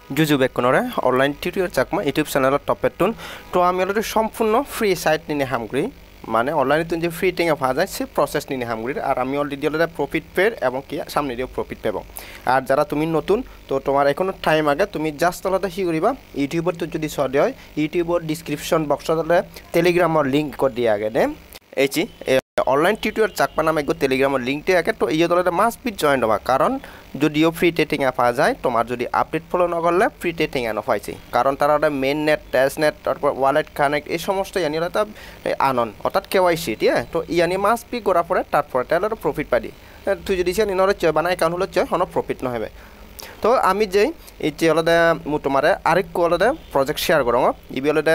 जुजु बेकनरे online tutorial चाकमा YouTube channel टॉपेटुन तो आमी already सम्पूर्ण फ्री साइट निने हामग्री माने ऑनलाइन तुन जे फ्री टिंग अफ आजाय से प्रोसेस निने हामग्री और आमी अलरेडी अलरेडी प्रॉफिट पेर एवं कि सामने दियो प्रॉफिट पेबो और যারা তুমি নতুন তো তোমার এখনো টাইম আগে তুমি জাস্ট অলরেডি কি করিবা ইউটিউবত তো যদি সদে হয় ইউটিউবর ডেসক্রিপশন বক্সত টেলিগ্ৰামৰ লিংক কৰ দিয়া আগে নে এইচি ऑनलाइन টিউটোৰিয়াল চাকমা নামে গো টেলিগ্ৰামৰ লিংকতে আগে তো এই দলতে মাস্ট বি জয়েন হবা কারণ যদিও ফ্রি টেটিং আফা যায় তোমার যদি আপডেট ফলো না করলে ফ্রি টেটিং আনো পাইছে কারণ তারা মেইন নেট টেস্ট নেট তারপর ওয়ালেট কানেক্ট এই সমস্ত ইয়ানিরা আনন অর্থাৎ কেওয়াইসি ঠিক তো ইয়ানি মাস্ট বি করা পরে তারপরে তাহলে প্রফিট পাবি তুই যদি সে নিনরে চয় বানাই একাউন্ট হলো চয় হনো প্রফিট না হবে তো আমি যে এই যে অলদে মু তোমারে আরেক অলদে প্রজেক্ট শেয়ার করম ইবি অলদে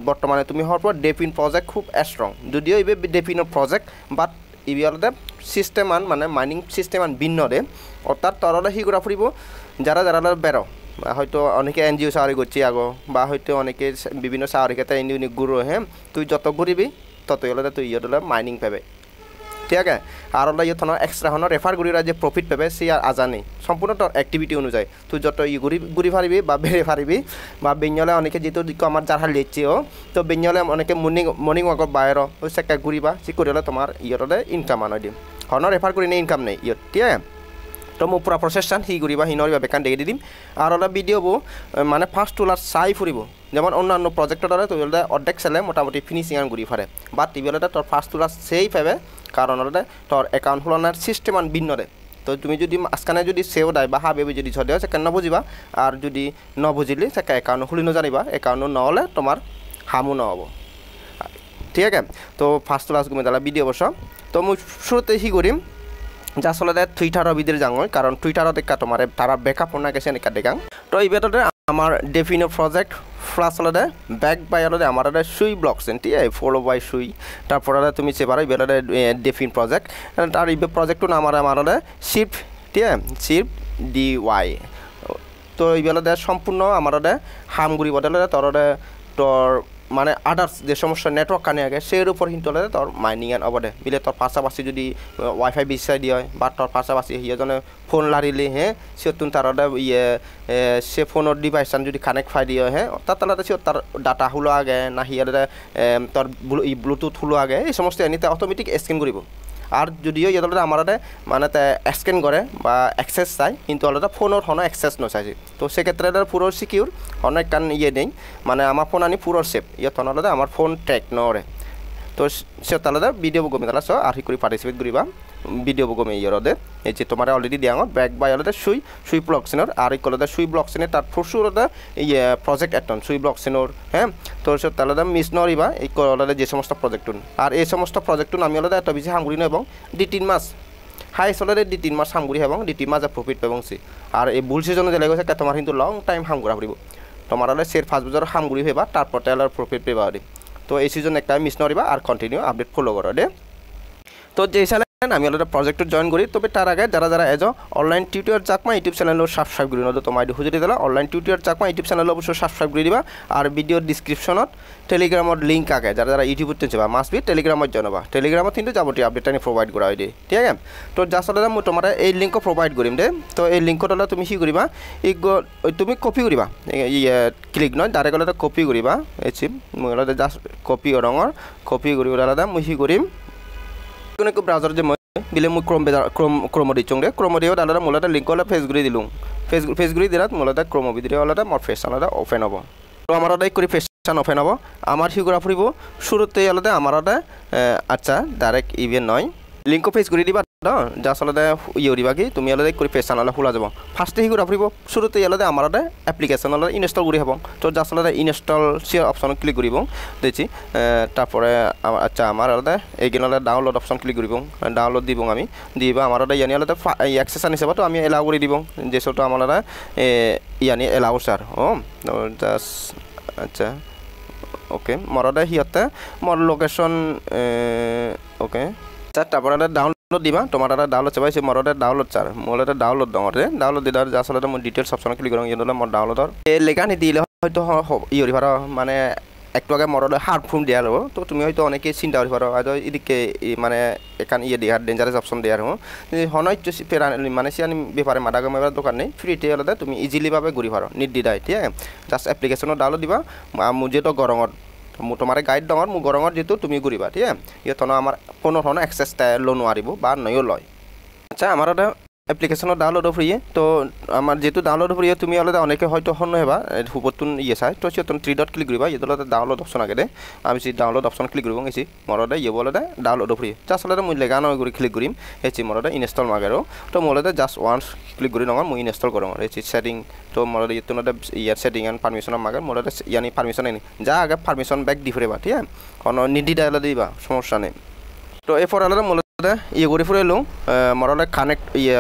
বর্তমানে তুমি হওয়ার পর ডেপিন প্রজেক্ট খুব স্ট্রং যদিও ইবি ডেপিনের প্রজেক্ট বাট ইবি অলদে সিস্টেম আন মানে মাইনিং সিস্টেম আন ভিন্ন দে অর্থাৎ তরলে হি করা ফুরিব যারা যারা বেরো হয়তো অনেকে এনজিও সাহারি করছি আগো বা হয়তো অনেকে বিভিন্ন সাহারি ক্ষেত্রে ইউনিক গুরু হ্যাঁ তুই যত ঘুরিবি ততই অলদে তুই ইয়দলে মাইনিং পাবে ঠিক আছে আর অলদে ইয়থন এক্সট্রা হন রেফার গুড়িরা যে প্রফিট পাবে সে আর আজানি সম্পূর্ণ তোর অ্যাক্টিভিটি অনুযায়ী তুই যত ই ঘুরি পারিবি বা বেড়ে পারিবি বা বেঞ্জলে অনেকে যেহেতু আমার যারা লেচিও তো বেঞ্জলে অনেকে মর্নিং ওয়াকত বাইর ওই সেকা ঘুরিবা সে করলে তোমার ইয়তলে ইনকাম আনাই দিম হন রেফার করি ইনকাম নেই ইয়ত ঠিক আছে তো মো পুরা প্রসেসটান হি ঘুরিবা হিনর বেকান দেখে দিম আর ওলা ভিডিওবো মানে ফার্স্ট তোলার চাই ফুরিব যেমন অন্যান্য প্রজেক্টর দ্বারা তুই অর্ধেক চালে মোটামুটি ফিনিশিং আন ঘুরি ফারে বা টিভিতে তোর ফার্স্ট তোলার সেই পাবে কারণ ওটা তোর অ্যাকাউন্ট খোলানোর সিস্টেম আন ভিন্ন দে তো তুমি যদি আজকানে যদি সেও দেয় বা হাবে যদি ছড়ে সেখানে নবুঝিবা আর যদি নবুঝিলি সেটা অ্যাকাউন্ট খুলি নজানিবা অ্যাকাউন্ট নহলে তোমার হামু নহব ঠিক আছে তো ফার্স্ট ক্লাস গুমে তাহলে ভিডিও বস তো মই শুরুতে হি করিম যা আসলে টুইটারের ভিতরে যাং কারণ টুইটারত দেখা তোমার তারা ব্যাকআপ না গেছে এনেকা দেখাং তো এই বেততে আমার ডেফিনো প্রজেক্ট প্লাস হলে ব্যাক বাই হলে আমার সুই ব্লকস ঠিক আছে ফলো বাই সুই তারপরে তুমি চেপার এই বেততে ডেফিন প্রজেক্ট আর এই প্রজেক্টটো নাম আমার হলে শিপ ঠিক আছে শিপ DY তো এই বেততে সম্পূর্ণ আমার হামগুড়ি বদলে তোর মানে আদার্স যে সমস্ত নেটওয়ার্ক কানে আগে সেই উপর কিন্তু তোর মাইনিং এন অবদে বিলে তোর পাশাপাশি যদি ওয়াইফাই বিচাই দিয়ে বা তোর পাশাপাশি সিজনে ফোন লারিলে হ্যাঁ সে তুন তার ইয়ে সে ফোনের ডিভাইস যদি কানেক্ট ফাই দিয়ে হ্যাঁ অর্থাৎ তাহলে সে তার ডাটা হলো আগে না হিয়ারে তোর ব্লুটুথ হলো আগে এই সমস্ত এনিতে অটোমেটিক স্ক্যান করব আর যদিও ইয়ে আমার মানে স্ক্যান করে বা অ্যাক্সেস চাই কিন্তু অলরেডি ফোনের হনো অ্যাক্সেস নচাইছে তো সেক্ষেত্রে পুরো সিকিউর অনেক কান ইয়ে নেই মানে আমার ফোন আনি পুরো সেফ ইয়ে অলরেডি আমার ফোন ট্র্যাক নরে তো সে তাহলে ভিডিও গমি তাহলে স আর করে পার্টিসিপেট করিবা ভিডিও গমি ইয়েরদে এই যে তোমার অলরেডি দিয়া ব্যাক বাই অলরেডি সুই ব্লকসিনর আর এই কলদে সুই ব্লকসিনে তার ফসুরদে ইয়ে প্রজেক্ট অ্যাটন সুই ব্লকসিনর হ্যাঁ তো সে তাহলে মিস নরিবা এই অলরেডি যে সমস্ত প্রজেক্টুন আর এই সমস্ত প্রজেক্টুন আমি অলরেডি এত বেশি হামগুড়ি এবং 2-3 মাস হাইস্ট অলরেডি 2-3 মাস হামগুড়ি এবং 2-3 মাস প্রফিট পাবং সি আর এই বুল সিজনে যে লাগছে তোমার কিন্তু লং টাইম হামগুড়া পড়ব তোমার হলে শের 5 বছর হামগুড়ি হইবা তারপর তেলার প্রফিট পেবা তো এই সিজন একটা মিস নরিবা আর কন্টিনিউ আপডেট ফলো করো দে তো যে সালে আমি অলরেডি প্রজেক্টত জয়েন করি তবে তার আগে যারা যারা এজ online tutorial Chakma YouTube channel subscribe করি নতো তোমার হুজুরি দিলা online tutorial Chakma YouTube channel অবশ্যই সাবস্ক্রাইব করে দিবা আর ভিডিওর ডিসক্রিপশনত টেলিগ্রামর লিঙ্ক আগে যারা যারা ইউটিউবত যাবা মাস্ট বি টেলিগ্রামত জানাবা টেলিগ্রামত কিন্তু যাবতীয় আপডেট আমি প্রোভাইড করা হয় দে ঠিক আছে তো যা আসলে মই তোমার এই লিঙ্ক প্রোভাইড কৰিম দে তো এই লিঙ্কত হলে তুমি কি কৰিবা তুমি কপি কৰিবা ক্লিক নয় ডাইৰেক্ট হলে কপি কৰিবা এই চিপ মই হলে জাস্ট কপি ৰঙৰ কপি কৰি হলে মই কি কৰিম কোনো ব্রাউজার যে বিলে মই ক্রোম দিচং দে ক্রোম দিও দাদা মোলাটা লিঙ্ক হলে ফেসগুড়ি দিলুম ফেসগুড়ি দিলাত মোলাটা ক্রোম ভিতরে হলে মোর ফেসন ওপেন হব তো আমার করি ফেসন ওপেন হব আমার হিগুড়া ফুরিব শুরুতেই হলে আমার আচ্ছা ডাইরেক্ট ইভেন নয় লিঙ্ক ফেসগুড়ি দিবা যা আসলে ইয়ে দিবা কি তুমি হলে করে ফেসন হলে খোলা যাব ফার্স্টে হিগুড়া ফুরিব শুরুতেই হলে আমার অ্যাপ্লিকেশন হলে ইনস্টল করি হব তো যা আসলে ইনস্টল শেয়ার অপশন ক্লিক করব দেখছি তারপরে আচ্ছা আমার হলে এইখানে হলে ডাউনলোড অপশন ক্লিক করব ডাউনলোড দিব আমি দিবা আমার ইয়ানি হলে অ্যাক্সেস হিসাবে তো আমি এলাও করে দিব যেসবটা আমার ইয়ানি এলাও স্যার ও জাস্ট আচ্ছা ওকে মরদে সিহঁতে মোৰ লোকেশ্যন ওকে তারপরে ডাউনলোড দিবা তোমার ডাউনলোড চাইছে মোর ডাউনলোড চার মোর ডাউনলোড দঙরে ডাউনলোড দিলে আসলে মই ডিটেলস অপশন ক্লিক করং ইয়ে মোর ডাউনলোডর লেখা নি দিলে হয়তো ইয়ে ভার মানে একটু আগে মরলে হার্ড ফোন দেওয়ার হবো তো তুমি হয়তো অনেকে চিন্তা করি পারো হয়তো এদিকে মানে এখান দেওয়ার ডেঞ্জারাস অপশন দেওয়ার হবো হনয়তো মানে সে ব্যাপারে মাদা গমেবার দোকান নেই ফ্রিতে হলে তুমি ইজিলিভাবে ঘুরি পারো নির্দ্বিধায় ঠিক আছে জাস্ট এপ্লিকেশনও ডাউনলোড দিবা যেহেতু গরমত তোমার গাইড ডর মোৰ গৰমত যেহেতু তুমি ঘুৰিবা ঠিক আছে ইয়ে আমাৰ কোনো ধৰনেৰ এক্সেস লো নোৱাৰিব বা নয়ও লয় আচ্ছা আমার এপ্লিকেশন ডাউনলোড ফ্রি তো আমার যেহেতু ডাউনলোড ফ্রি তুমি আলাদা অনেকে হয়তো হন হবা হুবতুন ইয়ে চাই তো সে থ্রি ডট ক্লিক করিবা ইয়ে ডাউনলোড অপশন আগে দে আমি সেই ডাউনলোড অপশন ক্লিক করব গেছি মরদে ইয়ে বলে ডাউনলোড ফ্রি জাস্ট আলাদা মই লেগানো করে ক্লিক করিম এসি মরদে ইনস্টল মাগেরো তো মরদে জাস্ট ওয়ান্স ক্লিক করি নগর মই ইনস্টল করম এসি সেটিং তো মরদে ইয়ে তোমাদের ইয়ার setting and permission Mage মরদে ইয়ানি permission নেই যা আগে পারমিশন ব্যাক দি ফেরিবা ঠিক আছে কোনো নির্দ্বিধায় দিবা সমস্যা নেই তো এরপর আলাদা মূলত ইয়ে করে ফুরে এলো মরদে কানেক্ট ইয়ে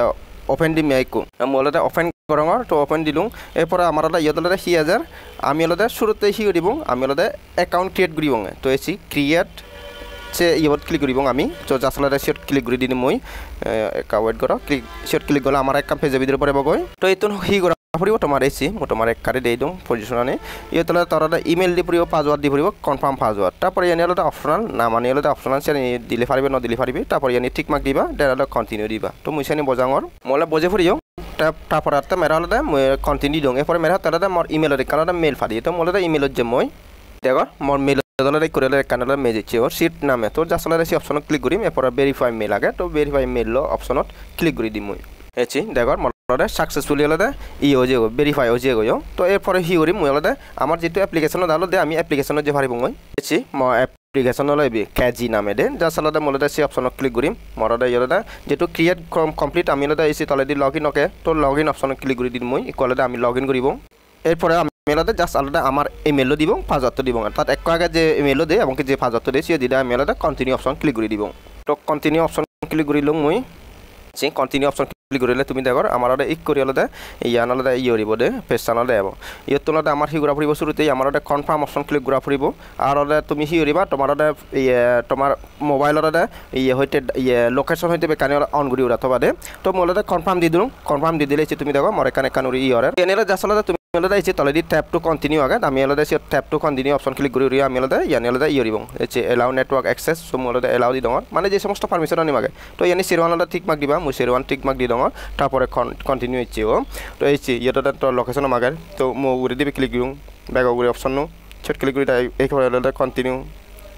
ওপেন দি মেইকো মূলত ওপেন করঙর তো ওপেন দিলুং এরপরে আমার ইয়েদলে 1000 আমি আলাদা শুরুতে হিও দিব আমি আলাদা অ্যাকাউন্ট ক্রিয়েট করিব তো এসি ক্রিয়েট সে ইয়েত ক্লিক করিব আমি তো জাসলাদা সেট ক্লিক করে দিন মই ওয়েট করো ক্লিক সেট ক্লিক করলে আমার একটা পেজের ভিতরে পড়ে বগৈ তো এতন হি করা ফুরিব তোমার এসি তোমার এক কারে দেই দিম পজিশনে ইয়েতলে তোরা ইমেল দি ফুরিব পাসওয়ার্ড দি ফুরিব কনফার্ম পাসওয়ার্ড তারপরে ইয়ানি আলাদা অপশনাল না মানে আলাদা অপশনাল সে দিলে পারিবে ন দিলে পারিবে তারপরে ইয়ানি টিক মার্ক দিবা দেন কন্টিনিউ দিবা তো মুইসানি বজাঙর মলে বজে ফুরিও তারপর আরটা মেরা আলাদা কন্টিনিউ দং এরপরে মেরা আলাদা মোর ইমেলের কারণে মেল ফাদি তো মলে ইমেলত যে মই দেখো মোর মেল দলে করে কানাডা মেজেছে ওর সিট নামে তো জাসলারে সি অপশন ক্লিক করিম এরপরে ভেরিফাই মেল আগে তো ভেরিফাই মেল অপশনত ক্লিক করে দিম মই এচি দেখো মলে সাকসেসফুলি আলাদা ই হয়ে যাবো ভেরিফাই হয়ে যাবো তো এরপরে হি করিম মই আলাদা আমার যেহেতু অ্যাপ্লিকেশন ডাউনলোড দে আমি অ্যাপ্লিকেশনত যে পারিব মই এচি অ্যাপ্লিকেশন লইবি কাজি নামে দে জাস্ট আলাদা মূলত সে অপশন ক্লিক করিম মরদা ইলাদা যেহেতু ক্রিয়েট কমপ্লিট আমি আলাদা এসি তলেদি লগ ইন ওকে তো লগ ইন অপশন ক্লিক করে দিন মই ইকুয়ালদা আমি লগ ইন করিব এরপরে আমি মেলাতে জাস্ট আলাদা আমার ইমেলও দিব পাসওয়ার্ড দিব তাত এক আগে যে ইমেলও দে এবং যে পাসওয়ার্ড দে সে দিদা আমি আলাদা কন্টিনিউ অপশন ক্লিক করে দিব তো কন্টিনিউ অপশন ক্লিক করিলুম মই যে কন্টিনিউ অপশন ক্লিক করিলে তুমি দেখো আমার ইক করি আলাদা ইয়ান আলাদা ইয়ে হরিব দে পেজ আলাদা যাব ইয়ে তোলাদা আমার হি ঘুরা ফুরিব শুরুতেই আমার কনফার্ম অপশন ক্লিক ঘুরা ফুরিব আর তুমি হি হরিবা তোমার ইয়ে তোমার মোবাইলত ইয়ে হইতে ইয়ে লোকেশন হইতে বেকানি অন করি উড়া থবা দে তো মোলাদা কনফার্ম দি দিলুম কনফার্ম দি দিলে তুমি দেখো মরে কানে কানুরি ই হরে এনেলা জাসলাদা তুমি আলাদা এসে তলেদি ট্যাপ টু কন্টিনিউ আগে আমি আলাদা সে tap to continue option click করি আমি আলাদা ইয়ানি আলাদা ইয়ে হরিব এসে এলাও নেটওয়ার্ক অ্যাক্সেস সো আলাদা এলাও দি দঙর মানে যে সমস্ত পারমিশন আনি মাগে তো ইয়ানি সেরওয়ান আলাদা ঠিক মাক দিবা মই সেরওয়ান ঠিক মাক দি দঙর তারপরে কন্টিনিউ ইচ্ছে ও তো এইছে ইয়েটা তো লোকেশন মাগে তো মো উড়ে দিবি ক্লিক করুম ব্যাক উড়ে অপশন নো সেট ক্লিক করি এই আলাদা কন্টিনিউ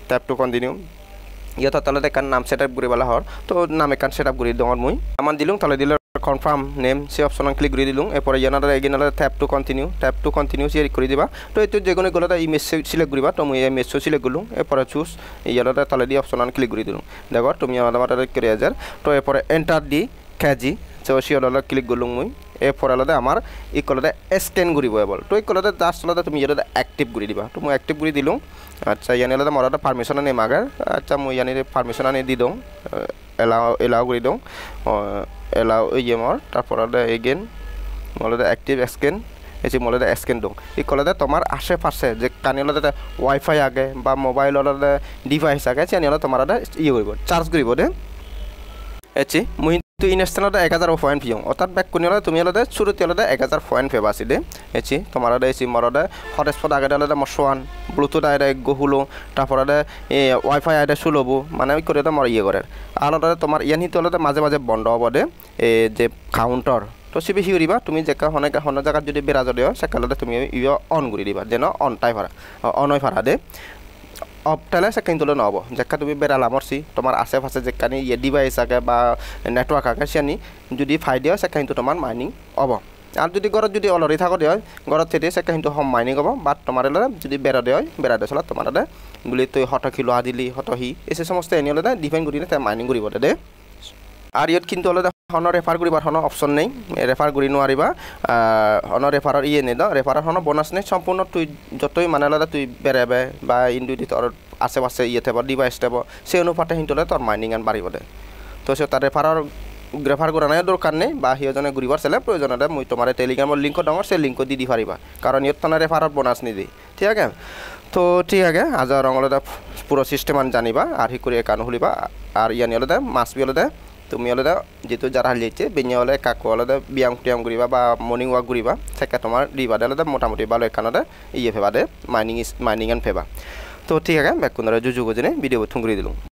ট্যাপ টু কন্টিনিউ ইয়ে তাহলে দেখান নাম সেট আপ করে বলা হর তো নাম এখান সেট আপ করে দঙর মই আমার দিলুম তাহলে দিলে কনফার্ম নেম সে অপশন ক্লিক করে দিলুম এরপরে ইয়ানারা এগেন আলাদা ট্যাপ টু কন্টিনিউ সে করে দিবা তো এই যে কোনো গেলে ইমেজ সিলেক্ট করিবা তো মই ইমেজ সিলেক্ট করলুম এরপরে চুজ ইয়ানারা তাহলে দিয়ে অপশন ক্লিক করে দিলুম দেখো তুমি আমার করে হাজার তো এরপরে এন্টার দি কাজি তো সে আলাদা ক্লিক করলুম মই এরপরে আলাদা আমার ইকলাদা স্ক্যান করিব এবল তো ইকলাদা জাস্ট আলাদা তুমি ইয়ানারা অ্যাক্টিভ করে দিবা তো মই অ্যাক্টিভ করে দিলুম আচ্ছা ইয়ানি আলাদা মরাটা পারমিশন আনে মাগার আচ্ছা মই ইয়ানি পারমিশন আনে দি দઉં এলাও করে দઉં এলাও ইয়ে মর তারপর এগেন মলাদা অ্যাক্টিভ স্ক্যান এসে মলাদা স্ক্যান দઉં এই কলাদা তোমার আশেপাশে যে কানিলাদা ওয়াইফাই আগে বা মোবাইল আলাদা ডিভাইস আগে সে আনিলা তোমার ইয়ে করব চার্জ করব দে এসে মই তো ইনস্ট্যান্ট 1000 পয়েন্ট পিও অর্থাৎ ব্যাক কোনি আলাদা তুমি আলাদা শুরুতে আলাদা 1000 পয়েন্ট পেবা আছে দে এসে তোমার আলাদা এসে মরাদা হটস্পট আগে আলাদা মশওয়ান ব্লুটুথ আইডা গহুলো তারপর ওয়াইফাই আইডা সুলবো মানে করে তোমার ইয়ে করে আলাদা তোমার ইয়ানি তো আলাদা মাঝে মাঝে বন্ধ হব দে যে কাউন্টার তো সে বেশি করিবা তুমি যেকা হন জায়গা যদি বেড়া যদি সেকালে তুমি ইয়ে অন করে দিবা যেন অনটাই ভাড়া অনয় ভাড়া দে অফ তাহলে সে কিন্তু নহব যেকা তুমি বেড়ালা মরছি তোমার আশেপাশে যেখানে ইয়ে ডিভাইস আগে বা নেটওয়ার্ক আগে সে যদি ফাই দিও সে কিন্তু তোমার মাইনিং হব আর যদি ঘরত যদি অলরেডি থাকো দিয়ে ঘরত থেকে সে কিন্তু হোম মাইনিং হব বাট তোমার যদি বেড়া দেয় বেড়া দিয়ে চলা তোমার বলি তুই হতকিলো দিলি হতহি এই সমস্ত এনে আলাদা ডিপেন্ড করি তাই মাইনিং করব দে আর ইয়াত কিন্তু আলাদা হন রেফার করিবার হন অপশন নেই রেফার করি নোৱাৰিবা হন রেফারর ইয়ে নেই রেফারর হন বোনাস নেই সম্পূর্ণ তুই যতই মানে আলাদা তুই বেড়াবে বা ইন্ডিউটি তোর আশেপাশে ইয়ে থাকব ডিভাইস থাকব সেই অনুপাতে কিন্তু তোর মাইনিং আন বাড়িব দে তো সে তার রেফার করা নাই দরকার নেই বা সিজনে ঘুরিবার চাইলে প্রয়োজন আছে মই তোমার টেলিগ্রামের লিঙ্ক ডাঙর সেই লিঙ্ক দি পারিবা কারণ ইয়াত তোমার রেফারর বোনাস নিদি ঠিক আছে তো ঠিক আছে আজ রঙলদা পুরো সিস্টেম আন জানিবা আর হি করে একানো হলিবা আর ইয়ানি আলাদা মাছ বি আলাদা তুমি অলরেডি যেহেতু যারা হারিয়েছে বেঞ্জে হলে কাকু অলরেডি ব্যায়াম টিয়াম করিবা বা মর্নিং ওয়াক করিবা সেটা তোমার দিবাদে অলরেডি মোটামুটি ভালো এখানে ইয়ে ফেবাদে মাইনিং এন্ড ফেবা তো ঠিক আছে ব্যাক কোন জুজু গজনে ভিডিও থুঙ্গুরি দিলাম